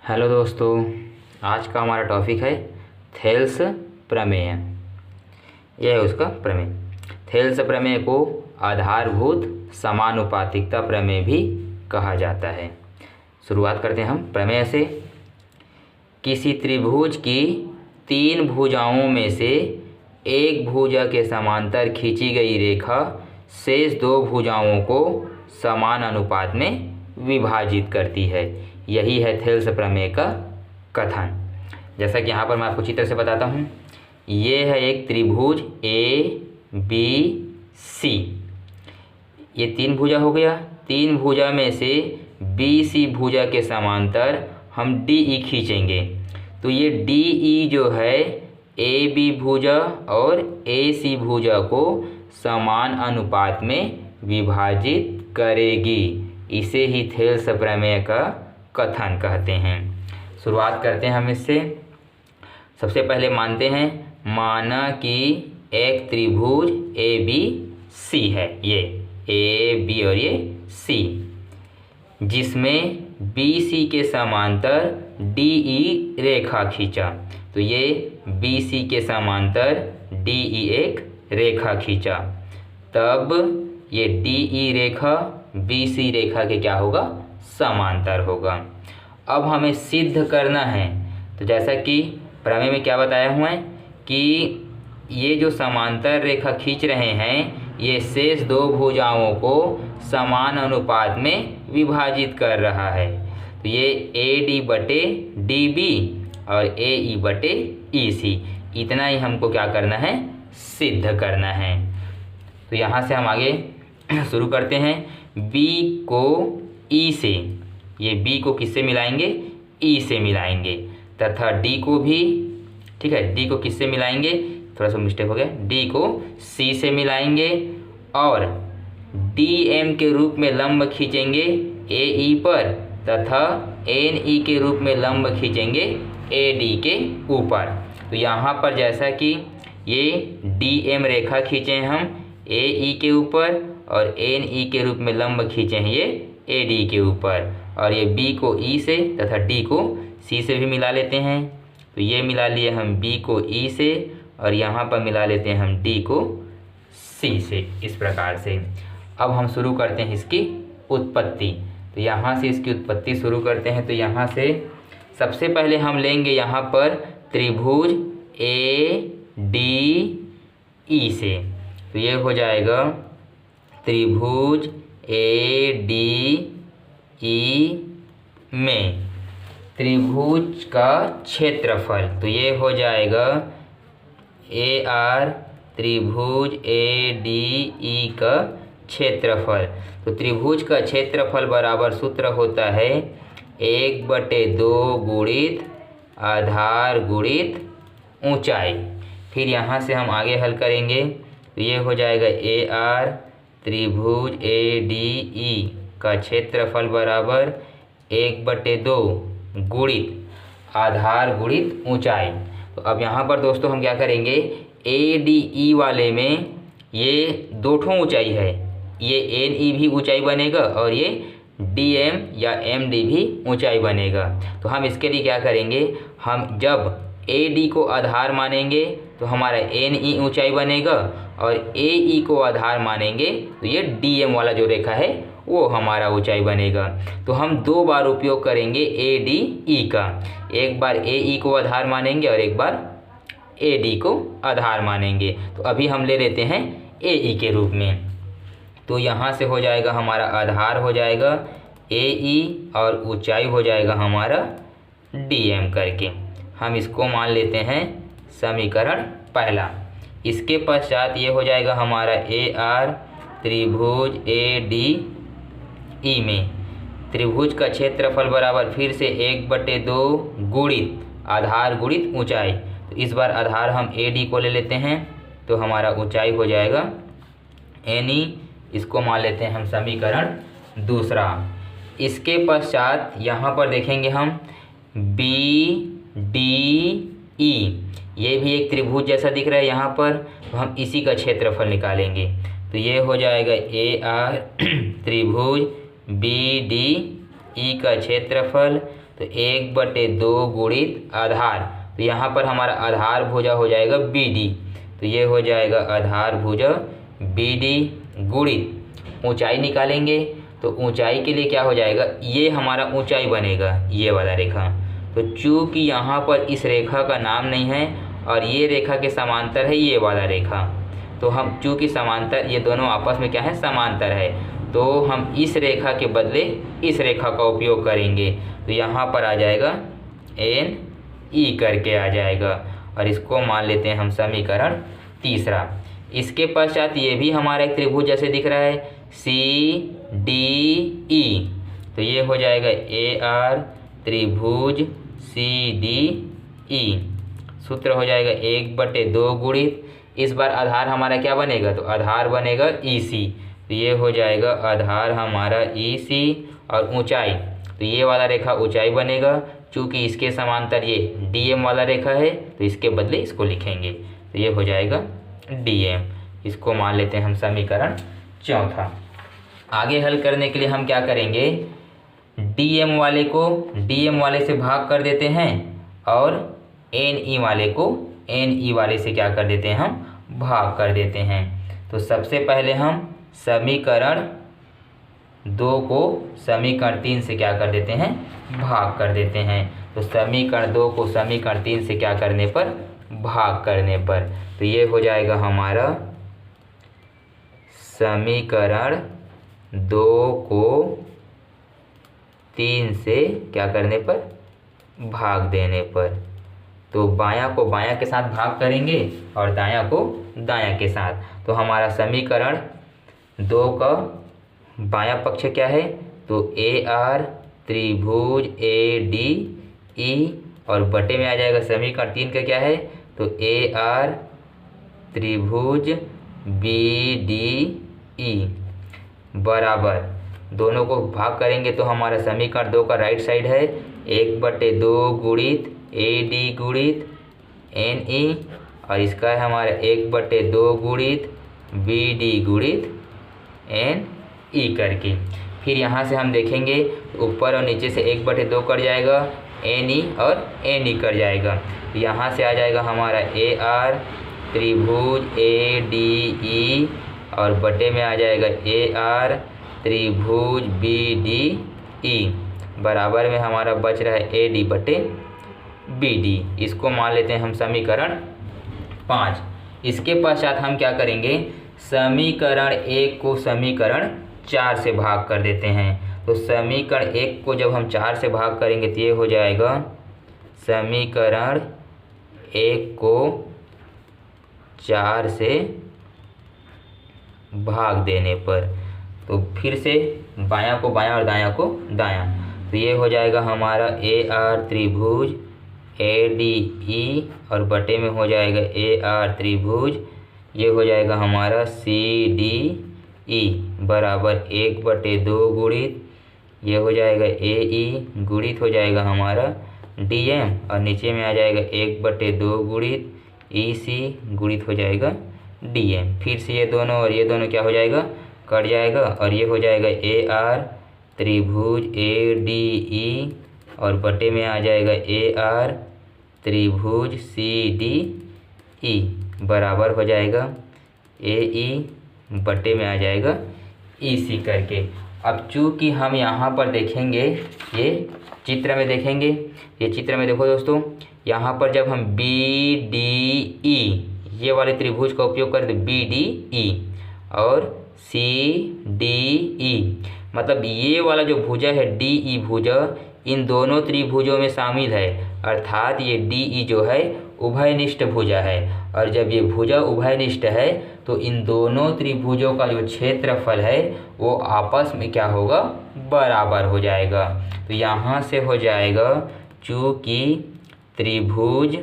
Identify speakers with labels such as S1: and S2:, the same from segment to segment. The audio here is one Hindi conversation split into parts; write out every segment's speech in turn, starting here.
S1: हेलो दोस्तों, आज का हमारा टॉपिक है थेल्स प्रमेय। यह है उसका प्रमेय। थेल्स प्रमेय को आधारभूत समानुपातिकता प्रमेय भी कहा जाता है। शुरुआत करते हैं हम प्रमेय से। किसी त्रिभुज की तीन भुजाओं में से एक भुजा के समांतर खींची गई रेखा शेष दो भुजाओं को समान अनुपात में विभाजित करती है। यही है थेल्स प्रमेय का कथन। जैसा कि यहाँ पर मैं आपको चित्र से बताता हूँ। ये है एक त्रिभुज ए बी सी। ये तीन भुजा हो गया। तीन भुजा में से बी सी भुजा के समांतर हम डी ई खींचेंगे तो ये डी ई जो है ए बी भुजा और ए सी भुजा को समान अनुपात में विभाजित करेगी। इसे ही थेल्स प्रमेय का कथन कहते हैं। शुरुआत करते हैं हम इससे। सबसे पहले मानते हैं, माना कि एक त्रिभुज ए बी सी है। ये ए बी और ये सी, जिसमें बी सी के समांतर डी ई रेखा खींचा। तो ये बी सी के समांतर डी ई एक रेखा खींचा, तब ये डी ई रेखा बी सी रेखा के क्या होगा, समांतर होगा। अब हमें सिद्ध करना है। तो जैसा कि प्रमेय में क्या बताया हुआ है कि ये जो समांतर रेखा खींच रहे हैं ये शेष दो भुजाओं को समान अनुपात में विभाजित कर रहा है। तो ये ए डी बटे डी बी और ए ई बटे ई सी, इतना ही हमको क्या करना है, सिद्ध करना है। तो यहाँ से हम आगे शुरू करते हैं। b को e से, ये b को किससे मिलाएंगे, e से मिलाएंगे, तथा d को भी, ठीक है, d को किससे मिलाएंगे, थोड़ा सा मिस्टेक हो गया, d को c से मिलाएंगे और dm के रूप में लंब खींचेंगे ae पर तथा ne के रूप में लंब खींचेंगे ad के ऊपर। तो यहाँ पर जैसा कि ये dm रेखा खींचे हैं हम ae के ऊपर और ne के रूप में लंब खींचे हैं ये ad के ऊपर, और ये b को e से तथा d को c से भी मिला लेते हैं। तो ये मिला लिए हम b को e से और यहाँ पर मिला लेते हैं हम d को c से। इस प्रकार से अब हम शुरू करते हैं इसकी उत्पत्ति। तो यहाँ से इसकी उत्पत्ति शुरू करते हैं। तो यहाँ से सबसे पहले हम लेंगे यहाँ पर त्रिभुज ए डी ई से। तो ये हो जाएगा त्रिभुज ए डी ई में त्रिभुज का क्षेत्रफल, तो ये हो जाएगा ए आर त्रिभुज ए डी ई का क्षेत्रफल। तो त्रिभुज का क्षेत्रफल बराबर सूत्र होता है 1/2 गुणित आधार गुणित ऊंचाई। फिर यहाँ से हम आगे हल करेंगे। तो ये हो जाएगा ए आर त्रिभुज ए डी ई का क्षेत्रफल बराबर 1/2 गुणित आधार गुणित ऊंचाई। तो अब यहाँ पर दोस्तों हम क्या करेंगे, ए डी ई वाले में ये दो ठो ऊंचाई है, ये एन ई भी ऊंचाई बनेगा और ये डी एम या एम डी भी ऊंचाई बनेगा। तो हम इसके लिए क्या करेंगे, हम जब ए डी को आधार मानेंगे तो हमारा एन ई ऊंचाई बनेगा और ए ई को आधार मानेंगे तो ये डी एम वाला जो रेखा है वो हमारा ऊंचाई बनेगा। तो हम दो बार उपयोग करेंगे ए डी ई का, एक बार ए ई को आधार मानेंगे और एक बार ए डी को आधार मानेंगे। तो अभी हम ले लेते हैं ए ई के रूप में। तो यहाँ से हो जाएगा हमारा आधार हो जाएगा ए ई और ऊंचाई हो जाएगा हमारा डी एम करके। हम इसको मान लेते हैं समीकरण पहला। इसके पश्चात ये हो जाएगा हमारा ए आर त्रिभुज ए डी ई में त्रिभुज का क्षेत्रफल बराबर फिर से 1/2 गुणित आधार गुणित ऊंचाई। तो इस बार आधार हम ए डी को ले लेते हैं तो हमारा ऊंचाई हो जाएगा एन ई। इसको मान लेते हैं हम समीकरण दूसरा। इसके पश्चात यहाँ पर देखेंगे हम बी डी ई, ये भी एक त्रिभुज जैसा दिख रहा है यहाँ पर, तो हम इसी का क्षेत्रफल निकालेंगे। तो ये हो जाएगा ए आर त्रिभुज बी डी ई का क्षेत्रफल। तो 1/2 गुणित आधार, तो यहाँ पर हमारा आधार भुजा हो जाएगा BD, तो ये हो जाएगा आधार भुजा BD गुणित ऊंचाई निकालेंगे, तो ऊंचाई के लिए क्या हो जाएगा, ये हमारा ऊंचाई बनेगा ये वाला रेखा। तो चूंकि यहाँ पर इस रेखा का नाम नहीं है और ये रेखा के समांतर है ये वाला रेखा, तो हम चूंकि समांतर, ये दोनों आपस में क्या है, समांतर है, तो हम इस रेखा के बदले इस रेखा का उपयोग करेंगे। तो यहाँ पर आ जाएगा NE करके आ जाएगा, और इसको मान लेते हैं हम समीकरण तीसरा। इसके पश्चात ये भी हमारा एक त्रिभुज जैसे दिख रहा है CDE, तो ये हो जाएगा AR त्रिभुज CDE। सूत्र हो जाएगा 1/2 गुणित, इस बार आधार हमारा क्या बनेगा, तो आधार बनेगा EC, तो ये हो जाएगा आधार हमारा EC, और ऊंचाई, तो ये वाला रेखा ऊंचाई बनेगा, चूँकि इसके समांतर ये DM वाला रेखा है तो इसके बदले इसको लिखेंगे, तो ये हो जाएगा DM। इसको मान लेते हैं हम समीकरण चौथा। आगे हल करने के लिए हम क्या करेंगे, DM वाले को DM वाले से भाग कर देते हैं, और NE वाले को NE वाले से क्या कर देते हैं, हम भाग कर देते हैं। तो सबसे पहले हम समीकरण 2 को समीकरण 3 से क्या कर देते हैं, भाग कर देते हैं। तो समीकरण 2 को समीकरण 3 से क्या करने पर, भाग करने पर, तो ये हो जाएगा हमारा समीकरण 2 को 3 से क्या करने पर, भाग देने पर। तो बायां को बायां के साथ भाग करेंगे और दायां को दायां के साथ। तो हमारा समीकरण 2 का बायां पक्ष क्या है, तो AR त्रिभुज ADE, और बटे में आ जाएगा समीकरण 3 का क्या है, तो AR त्रिभुज BDE बराबर, दोनों को भाग करेंगे तो हमारा समीकरण 2 का राइट साइड है 1/2 गुणित AD गुणित NE, और इसका है हमारा 1/2 गुणित BD गुणित NE करके। फिर यहाँ से हम देखेंगे ऊपर और नीचे से 1/2 कट जाएगा, NE और NE कट जाएगा, तो यहाँ से आ जाएगा हमारा AR त्रिभुज ADE, और बटे में आ जाएगा AR त्रिभुज BDE, बराबर में हमारा बच रहा है AD बटे BD। इसको मान लेते हैं हम समीकरण 5। इसके पश्चात हम क्या करेंगे, समीकरण 1 को समीकरण 4 से भाग कर देते हैं। तो समीकरण 1 को जब हम 4 से भाग करेंगे तो ये हो जाएगा समीकरण 1 को 4 से भाग देने पर, तो फिर से बायां को बायां और दायां को दायां, तो ये हो जाएगा हमारा AR त्रिभुज ADE, और बटे में हो जाएगा AR त्रिभुज, ये हो जाएगा हमारा CDE बराबर 1/2 गुणित, ये हो जाएगा AE गुणित हो जाएगा हमारा DM, और नीचे में आ जाएगा 1/2 गुणित EC गुणित हो जाएगा DM। फिर से ये दोनों और ये दोनों क्या हो जाएगा, कट जाएगा, और ये हो जाएगा AR त्रिभुज ADE, और बटे में आ जाएगा AR त्रिभुज CDE बराबर हो जाएगा AE बटे में आ जाएगा EC करके। अब चूँकि हम यहाँ पर देखेंगे, ये चित्र में देखेंगे, ये चित्र में देखो दोस्तों, यहाँ पर जब हम BDE ये वाले त्रिभुज का उपयोग करें तो BDE और CDE, मतलब ये वाला जो भुजा है DE भुजा इन दोनों त्रिभुजों में शामिल है, अर्थात ये DE जो है उभयनिष्ठ भुजा है, और जब ये भुजा उभयनिष्ठ है तो इन दोनों त्रिभुजों का जो क्षेत्रफल है वो आपस में क्या होगा, बराबर हो जाएगा। तो यहाँ से हो जाएगा, चूँकि त्रिभुज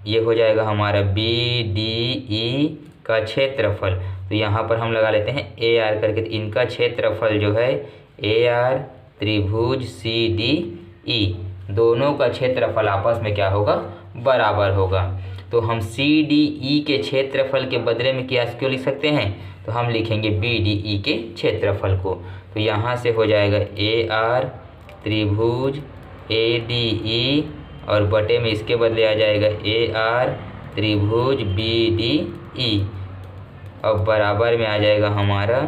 S1: ये हो जाएगा हमारा BDE का क्षेत्रफल, तो यहाँ पर हम लगा लेते हैं AR करके, तो इनका क्षेत्रफल जो है AR त्रिभुज CDE, दोनों का क्षेत्रफल आपस में क्या होगा, बराबर होगा। तो हम CDE के क्षेत्रफल के बदले में क्या क्यों लिख सकते हैं, तो हम लिखेंगे BDE के क्षेत्रफल को। तो यहाँ से हो जाएगा AR त्रिभुज ए डी ई और बटे में इसके बदले आ जाएगा ए आर त्रिभुज बी डी ई और बराबर में आ जाएगा हमारा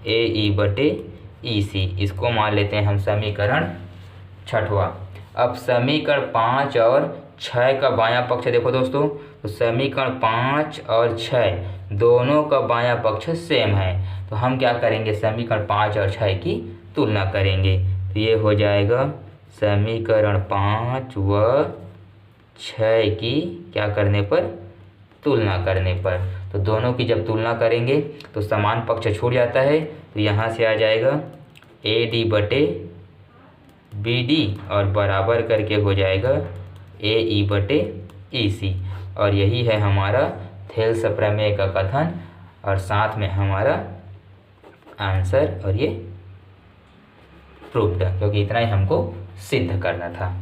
S1: ए ई बटे ई सी। इसको मान लेते हैं हम समीकरण छठवां। अब समीकरण 5 और 6 का बायां पक्ष देखो दोस्तों, तो समीकरण 5 और 6 दोनों का बायां पक्ष सेम है, तो हम क्या करेंगे, समीकरण 5 और 6 की तुलना करेंगे। तो ये हो जाएगा समीकरण 5 व 6 की क्या करने पर, तुलना करने पर। तो दोनों की जब तुलना करेंगे तो समान पक्ष छूट जाता है, तो यहाँ से आ जाएगा ए डी बटे बी डी और बराबर करके हो जाएगा ए ई बटे ई सी। और यही है हमारा थेल्स प्रमेय का कथन और साथ में हमारा आंसर, और ये प्रूफ्ड, क्योंकि इतना ही हमको सिद्ध करना था।